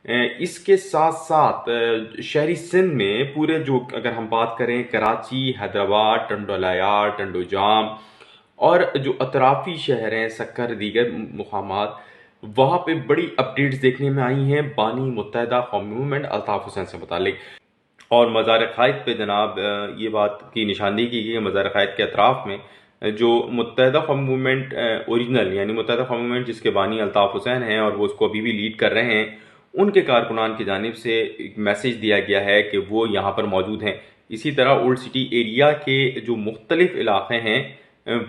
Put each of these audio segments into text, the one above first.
इसके साथ साथ शहरी सिंध में पूरे जो अगर हम बात करें कराची, हैदराबाद, टंडोलायार, टंडोजाम और जो अतराफ़ी शहर हैं सक्कर दीगर मुकामात, वहाँ पे बड़ी अपडेट्स देखने में आई हैं बानी मुत्तहदा कौमी मूवमेंट अल्ताफ़ हुसैन से मुतालिक। और मज़ार क़ायद पे जनाब ये बात की निशानदेही की गई है मज़ार क़ायद के अतराफ़ में जो मुत्तहदा कौमी मूवमेंट ओरिजिनल यानी मुत्तहदा कौमी मूवमेंट जिसके बानी अल्ताफ़ हुसैन हैं और वो उसको अभी भी लीड कर रहे हैं, उनके कारकुनान की जानिब से एक मैसेज दिया गया है कि वो यहाँ पर मौजूद हैं। इसी तरह ओल्ड सिटी एरिया के जो मुख्तलिफ़ इलाक़े हैं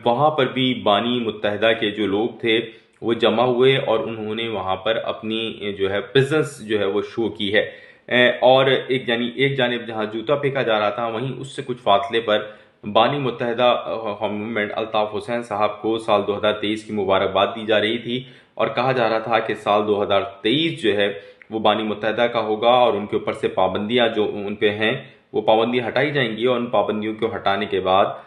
वहाँ पर भी बानी मुत्तहदा के जो लोग थे वो जमा हुए और उन्होंने वहाँ पर अपनी जो है प्रेजेंस जो है वो शो की है। और एक जानिब जहाँ जूता फेंका जा रहा था वहीं उससे कुछ फासले पर बानी मुत्तहदा कौमी मूवमेंट अल्ताफ़ हुसैन साहब को साल 2023 की मुबारकबाद दी जा रही थी और कहा जा रहा था कि साल 2023 जो है वो बानी मुत्तहदा का होगा और उनके ऊपर से पाबंदियाँ जो उन पे हैं वो पाबंदियाँ हटाई जाएंगी और उन पाबंदियों को हटाने के बाद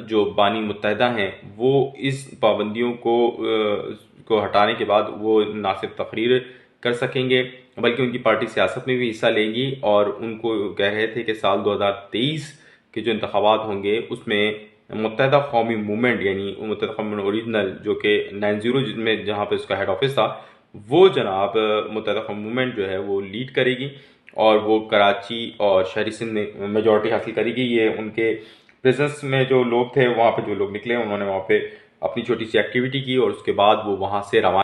जो बानी मुत्तहदा हैं वो इस पाबंदियों को हटाने के बाद वो ना सिर्फ तकरीर कर सकेंगे बल्कि उनकी पार्टी सियासत में भी हिस्सा लेगी और उनको कह रहे थे कि साल 2023 के जो इंतखाबात होंगे उसमें मुत्तहदा कौमी मूवमेंट यानी मुत्तहदा कौमी ओरिजिनल जो कि 90 में जहाँ पे उसका हेड ऑफिस था वो जनाब मुत्तहदा कौमी मूवमेंट जो है वो लीड करेगी और वो कराची और शहरी सिंध में मेजॉरिटी हासिल करेगी। ये उनके प्रेजेंस में जो लोग थे वहाँ पे जो लोग निकले उन्होंने वहाँ पे अपनी छोटी सी एक्टिविटी की और उसके बाद वो वहाँ से रवाना